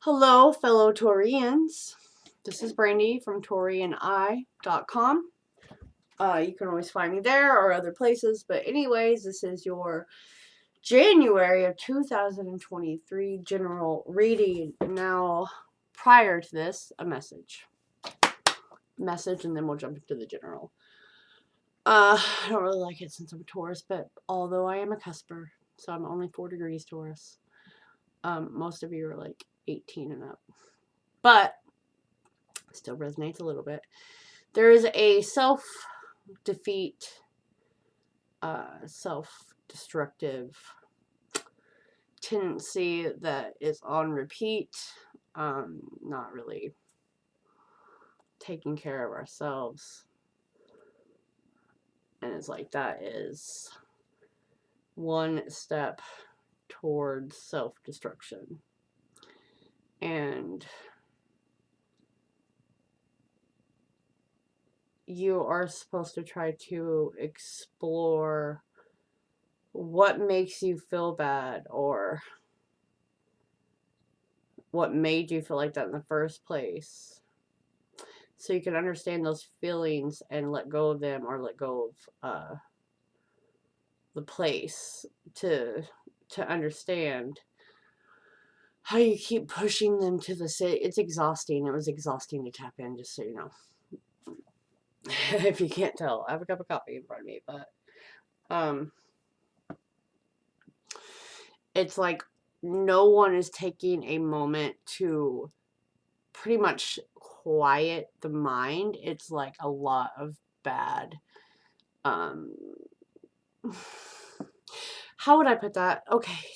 Hello, fellow Taureans. This is Brandy from Taureani.com. You can always find me there or other places, but anyways, this is your January of 2023 general reading. Now, prior to this, a message, and then we'll jump into the general. I don't really like it since I'm a Taurus, but although I am a cusper, so I'm only 4 degrees Taurus. Most of you are like 18 and up. But still resonates a little bit. There is a self-defeat, self-destructive tendency that is on repeat, not really taking care of ourselves. And it's like that is one step towards self-destruction. And you are supposed to try to explore what makes you feel bad or what made you feel like that in the first place, so you can understand those feelings and let go of them, or let go of the place to understand how you keep pushing them to the it's exhausting. It was exhausting to tap in, just so you know. If you can't tell, I have a cup of coffee in front of me, but it's like no one is taking a moment to pretty much quiet the mind. It's like a lot of bad, how would I put that? Okay,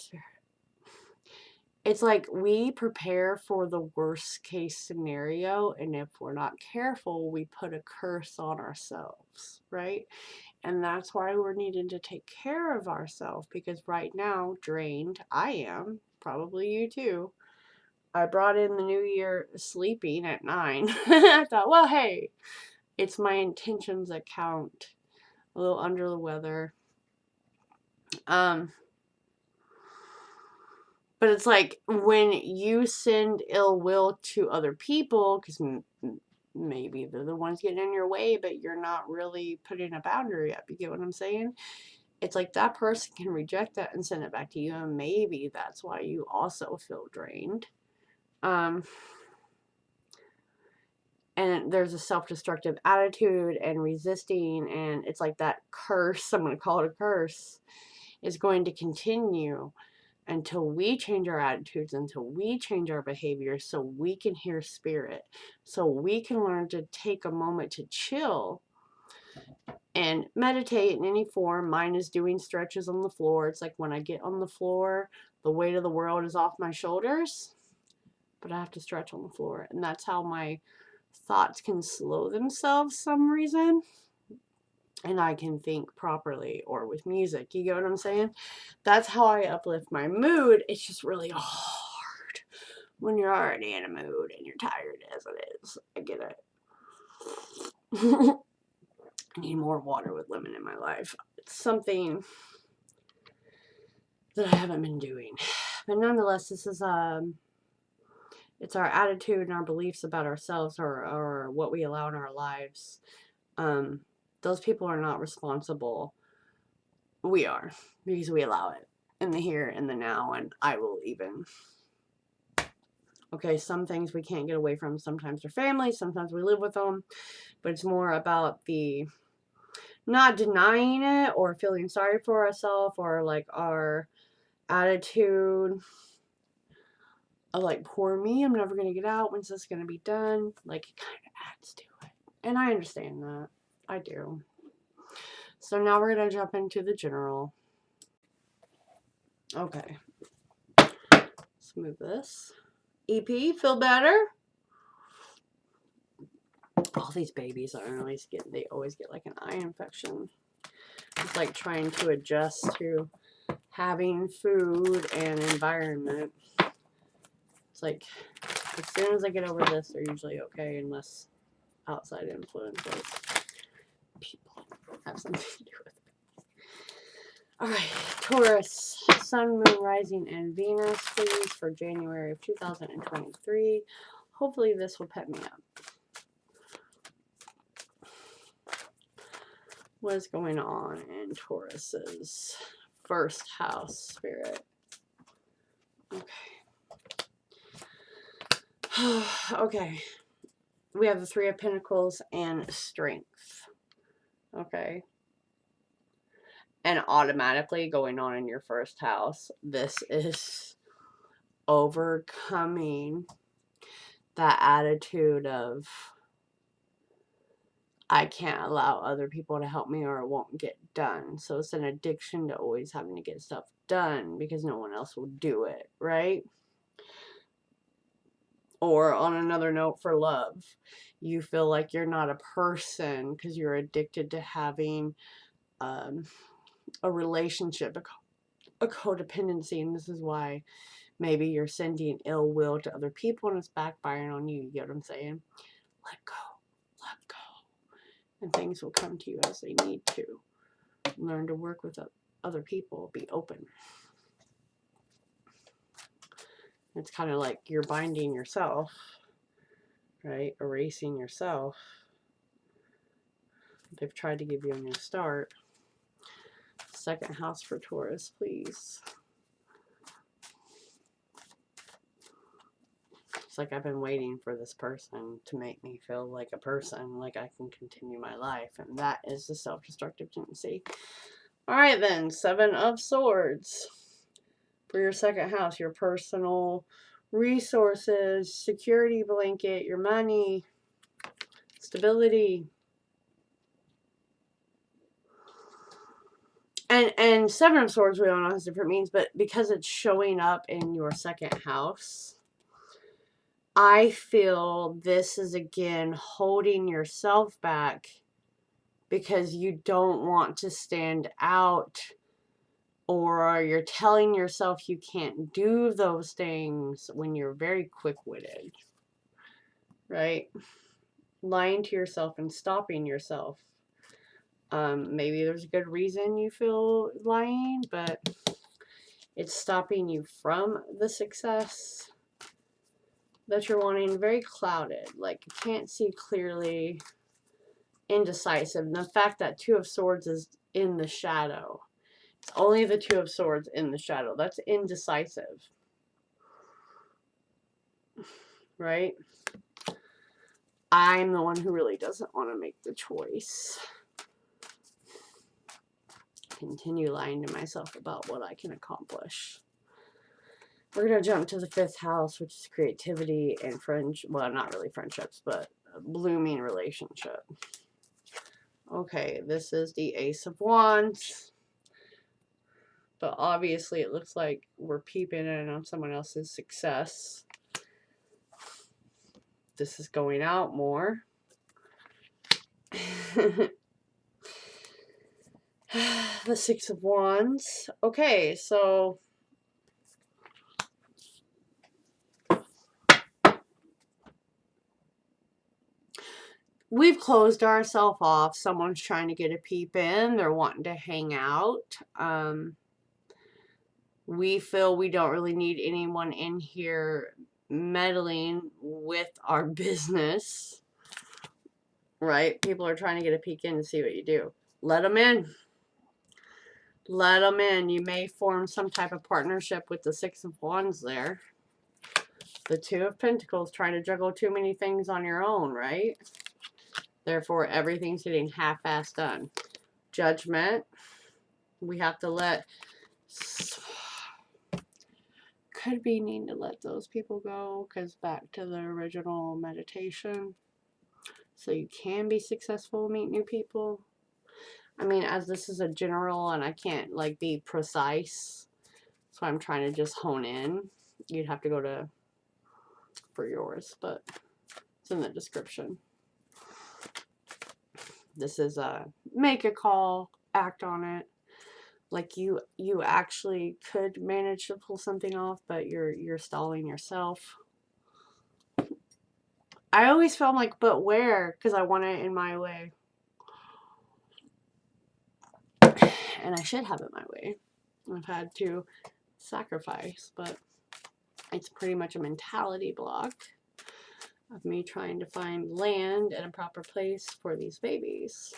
it's like we prepare for the worst case scenario, and if we're not careful, we put a curse on ourselves, right? And that's why we're needing to take care of ourselves, because right now, drained, I am, probably you too. I brought in the new year sleeping at 9. I thought, well, hey, it's my intentions that count. A little under the weather. But it's like when you send ill will to other people, because maybe they're the ones getting in your way, but you're not really putting a boundary up. You get what I'm saying? It's like that person can reject that and send it back to you, and maybe that's why you also feel drained. And there's a self-destructive attitude and resisting, and it's like that curse, I'm going to call it a curse, is going to continue until we change our attitudes, until we change our behavior, so we can hear spirit, so we can learn to take a moment to chill and meditate in any form. Mine is doing stretches on the floor. It's like when I get on the floor, the weight of the world is off my shoulders, but I have to stretch on the floor, and that's how my thoughts can slow themselves some reason, and I can think properly, or with music. You get what I'm saying? That's how I uplift my mood. It's just really hard when you're already in a mood and you're tired as it is. I get it. I need more water with lemon in my life. It's something that I haven't been doing. But nonetheless, this is it's our attitude and our beliefs about ourselves, or what we allow in our lives. Those people are not responsible. We are, because we allow it in the here and the now. And I will even, okay, some things we can't get away from. Sometimes they're family, sometimes we live with them, but it's more about the not denying it or feeling sorry for ourselves, or like our attitude of like, poor me, I'm never going to get out. When's this going to be done? Like, it kind of adds to it. And I understand that. I do. So now we're going to jump into the general. Okay. Let's move this. EP, feel better? All these babies they always get like an eye infection. It's like trying to adjust to having food and environment. It's like, as soon as I get over this, they're usually okay, unless outside influences, people have something to do with it. Alright, Taurus, Sun, Moon, Rising, and Venus, please, for January of 2023. Hopefully this will pep me up. What is going on in Taurus's first house, Spirit? Okay. Okay. We have the Three of Pentacles and Strength. Okay. And automatically going on in your first house, this is overcoming that attitude of, I can't allow other people to help me or it won't get done. So it's an addiction to always having to get stuff done because no one else will do it, right? Or on another note, for love, you feel like you're not a person because you're addicted to having a relationship, a codependency, and this is why maybe you're sending ill will to other people and it's backfiring on you. You get what I'm saying? Let go. Let go. And things will come to you as they need to. Learn to work with other people. Be open. It's kind of like you're binding yourself, right? Erasing yourself. They've tried to give you a new start. Second house for Taurus, please. It's like I've been waiting for this person to make me feel like a person, like I can continue my life. And that is the self-destructive tendency. All right, then. Seven of Swords. For your second house, your personal resources, security blanket, your money, stability. And Seven of Swords, we all know has different meanings, but because it's showing up in your second house, I feel this is again holding yourself back because you don't want to stand out, or you're telling yourself you can't do those things when you're very quick-witted, right? Lying to yourself and stopping yourself. Maybe there's a good reason you feel lying, but it's stopping you from the success that you're wanting. Very clouded, like you can't see clearly, indecisive. And the fact that Two of Swords is in the shadow, it's only the Two of Swords in the shadow, that's indecisive, right? I'm the one who really doesn't want to make the choice. Continue lying to myself about what I can accomplish. We're going to jump to the fifth house, which is creativity and well, not really friendships, but a blooming relationship. Okay, this is the Ace of Wands. But obviously it looks like we're peeping in on someone else's success. This is going out more. The Six of Wands. Okay, so we've closed ourselves off. Someone's trying to get a peep in. They're wanting to hang out. We feel we don't really need anyone in here meddling with our business. Right? People are trying to get a peek in to see what you do. Let them in. Let them in. You may form some type of partnership with the Six of Wands there. The Two of Pentacles, trying to juggle too many things on your own, right? Therefore, everything's getting half-assed done. Judgment. We have to let... Could be needing to let those people go, because back to the original meditation. So you can be successful, meet new people. I mean, as this is a general and I can't like be precise, so I'm trying to just hone in. You'd have to go to for yours, but it's in the description. This is make a call, act on it. Like you actually could manage to pull something off, but you're stalling yourself. I always felt like, but where? Because I want it in my way. And I should have it my way. I've had to sacrifice, but it's pretty much a mentality block of me trying to find land and a proper place for these babies.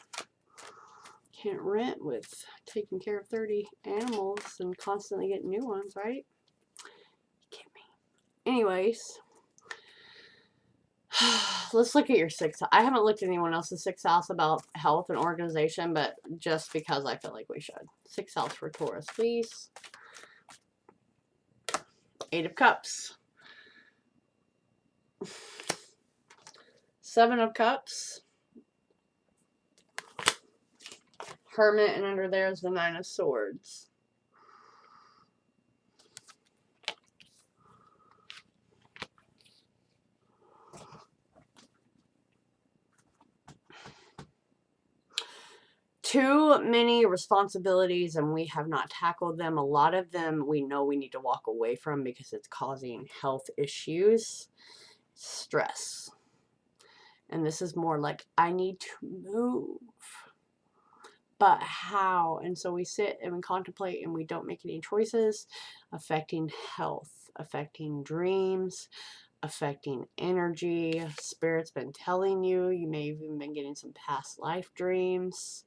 Can't rent with taking care of 30 animals and constantly getting new ones, right? You kidding me? Anyways, let's look at your 6th. I haven't looked at anyone else's 6th house about health and organization, but just because I feel like we should. 6th house for Taurus, please. 8 of Cups. 7 of Cups. Hermit, and under there is the 9 of Swords. Too many responsibilities and we have not tackled them. A lot of them we know we need to walk away from because it's causing health issues, stress. And this is more like, I need to move. But how? And so we sit and we contemplate and we don't make any choices, affecting health, affecting dreams, affecting energy. Spirit's been telling you. You may have even been getting some past life dreams.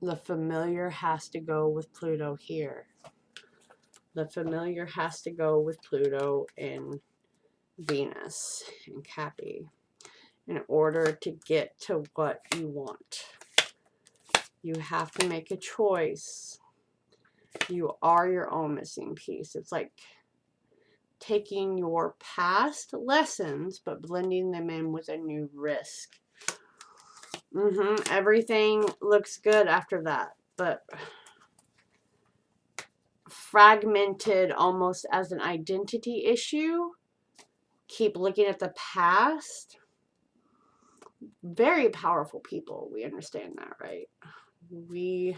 The familiar has to go with Pluto here. The familiar has to go with Pluto and Venus and Cappy in order to get to what you want. You have to make a choice. You are your own missing piece. It's like taking your past lessons but blending them in with a new risk. Everything looks good after that, but fragmented almost as an identity issue. Keep looking at the past. Very powerful people. We understand that, right? We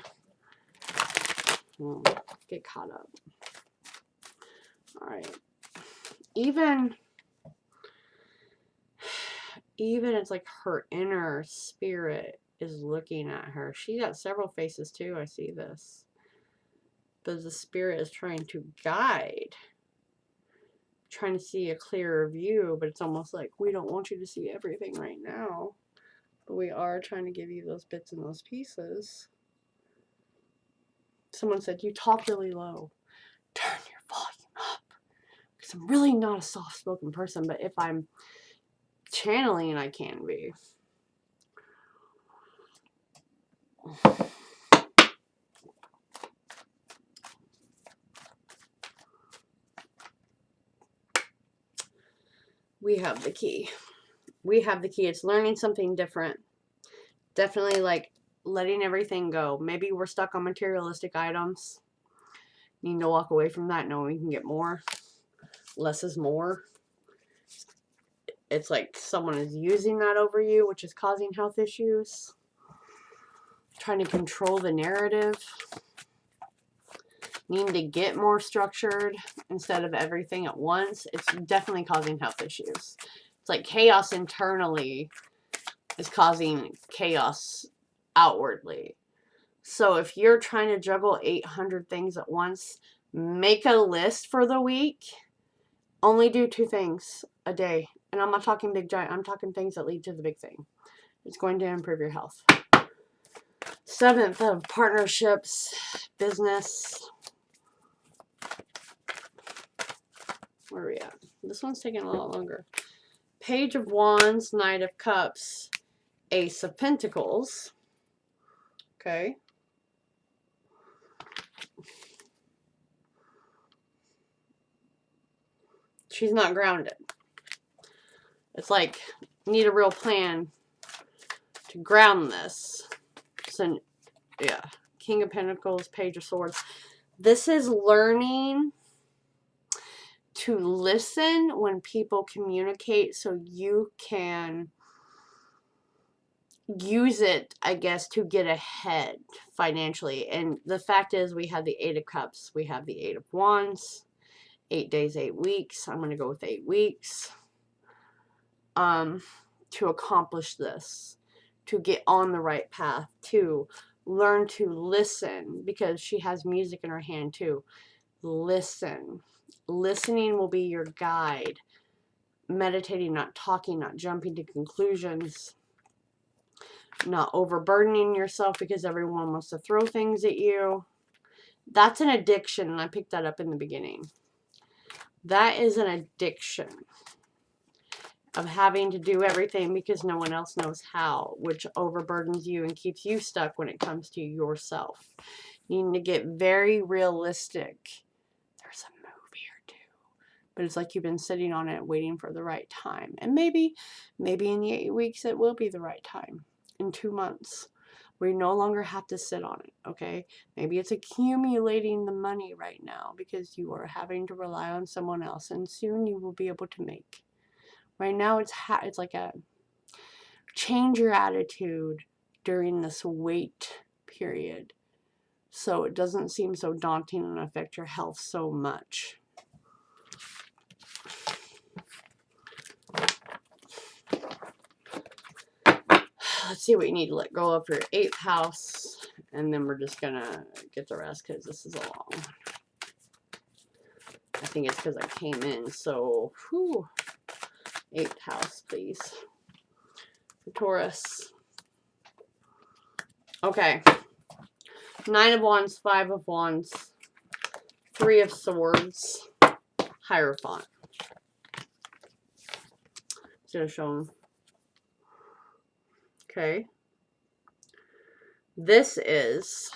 get caught up. All right. Even it's like her inner spirit is looking at her. She got several faces too. I see this. But the spirit is trying to guide. Trying to see a clearer view. But it's almost like we don't want you to see everything right now. But we are trying to give you those bits and those pieces. Someone said, you talk really low. Turn your volume up. Because I'm really not a soft-spoken person. But if I'm channeling, I can be. We have the key. We have the key. It's learning something different. Definitely like letting everything go. Maybe we're stuck on materialistic items. Need to walk away from that knowing we can get more. Less is more. It's like someone is using that over you, which is causing health issues. Trying to control the narrative. Needing to get more structured instead of everything at once. It's definitely causing health issues. It's like chaos internally is causing chaos outwardly. So if you're trying to juggle 800 things at once, make a list for the week. Only do 2 things a day. And I'm not talking big giant. I'm talking things that lead to the big thing. It's going to improve your health. 7th of partnerships, business. Where are we at? This one's taking a lot longer. Page of Wands, Knight of Cups, Ace of Pentacles. Okay. She's not grounded. It's like, need a real plan to ground this. So, yeah. King of Pentacles, Page of Swords. This is learning to listen when people communicate so you can use it, I guess, to get ahead financially. And the fact is, we have the 8 of Cups. We have the 8 of Wands. 8 days, 8 weeks. I'm going to go with 8 weeks. To accomplish this. To get on the right path. To learn to listen, because she has music in her hand too. Listen. Listening will be your guide. Meditating, not talking, not jumping to conclusions, not overburdening yourself because everyone wants to throw things at you. That's an addiction, and I picked that up in the beginning. That is an addiction of having to do everything because no one else knows how, which overburdens you and keeps you stuck when it comes to yourself. You need to get very realistic. There's a movie or two, but it's like you've been sitting on it waiting for the right time. And maybe in the 8 weeks it will be the right time. In 2 months. We no longer have to sit on it, okay? Maybe it's accumulating the money right now because you are having to rely on someone else, and soon you will be able to make. Right now it's like a change your attitude during this wait period so it doesn't seem so daunting and affect your health so much. Let's see what you need to let go of for your 8th house, and then we're just gonna get the rest because this is a long one. I think it's because I came in, so whew. 8th house, please. For Taurus. Okay. 9 of Wands, 5 of Wands, 3 of Swords, Hierophant. Should have shown. Okay. This is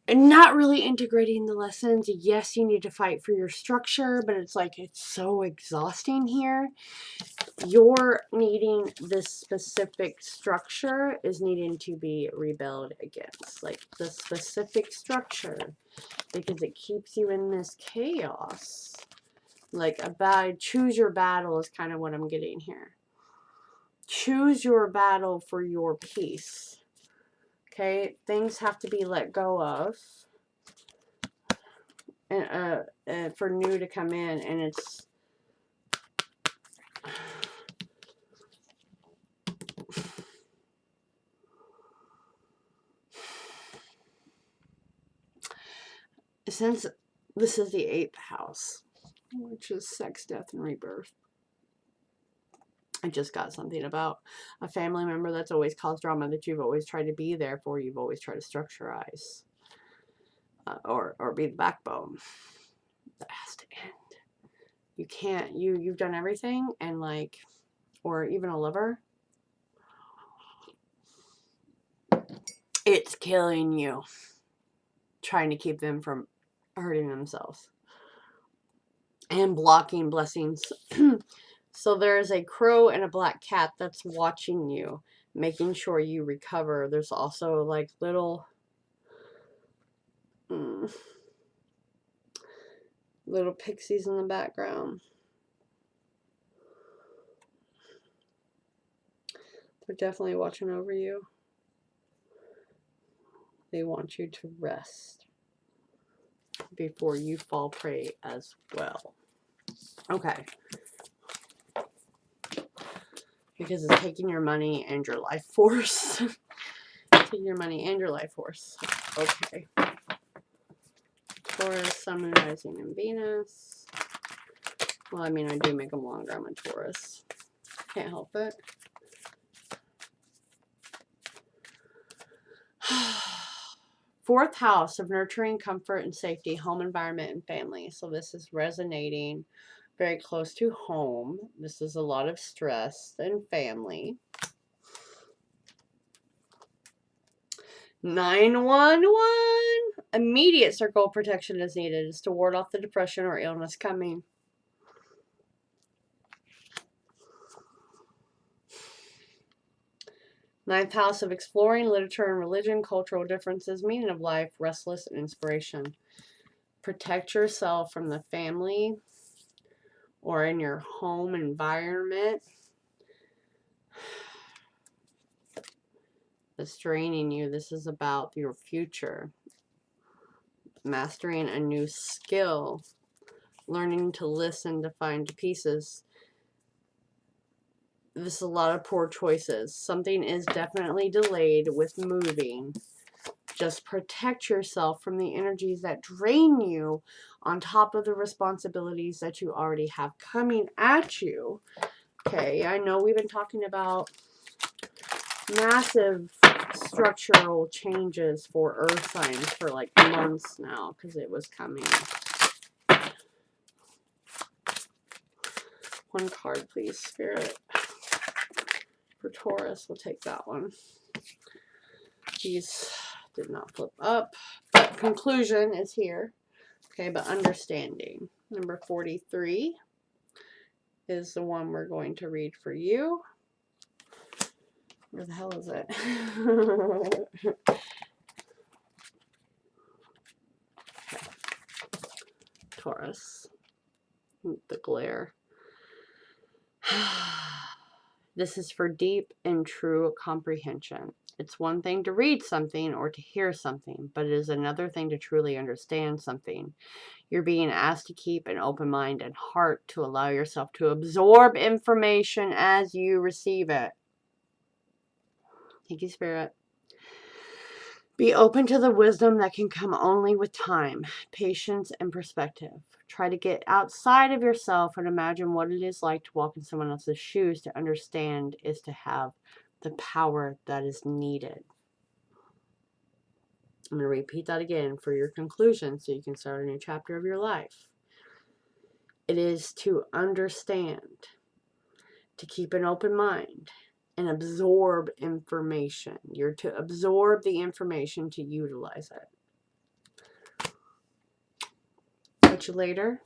not really integrating the lessons. Yes, you need to fight for your structure, but it's like it's so exhausting here. You're needing this specific structure is needing to be rebelled against. Like the specific structure, because it keeps you in this chaos. Like choose your battle is kind of what I'm getting here. Choose your battle for your peace. Okay, things have to be let go of, and for new to come in, and it's since this is the 8th house, which is sex, death, and rebirth. I just got something about a family member that's always caused drama that you've always tried to be there for. You've always tried to structureize or be the backbone. That has to end. You can't. You've done everything, and like, or even a lover. It's killing you. Trying to keep them from hurting themselves and blocking blessings. So there's a crow and a black cat that's watching you, making sure you recover. There's also like little little pixies in the background. They're definitely watching over you. They want you to rest before you fall prey as well. Okay. Because it's taking your money and your life force. Taking your money and your life force. Okay. Taurus, Sun, Moon, Rising, and Venus. Well, I mean, I do make them longer. I'm a Taurus. Can't help it. Fourth house of nurturing, comfort, and safety, home environment, and family. So this is resonating very close to home. This is a lot of stress and family. 911. Immediate circle of protection is needed. Is to ward off the depression or illness coming. Ninth house of exploring literature and religion, cultural differences, meaning of life, restless, and inspiration. Protect yourself from the family or in your home environment that's draining you. This is about your future. Mastering a new skill. Learning to listen to find pieces. this is a lot of poor choices. Something is definitely delayed with moving. Just protect yourself from the energies that drain you on top of the responsibilities that you already have coming at you. Okay, I know we've been talking about massive structural changes for earth signs for like months now because it was coming. One card, please, Spirit. For Taurus, we'll take that one. These did not flip up, but conclusion is here. Okay, but understanding. Number 43 is the one we're going to read for you. Where the hell is it? Taurus. The glare. This is for deep and true comprehension. It's one thing to read something or to hear something, but it is another thing to truly understand something. You're being asked to keep an open mind and heart to allow yourself to absorb information as you receive it. Thank you, Spirit. Be open to the wisdom that can come only with time, patience, and perspective. Try to get outside of yourself and imagine what it is like to walk in someone else's shoes. To understand is to have the power that is needed. I'm going to repeat that again for your conclusion so you can start a new chapter of your life. It is to understand, to keep an open mind, and absorb information. You're to absorb the information to utilize it. Catch you later.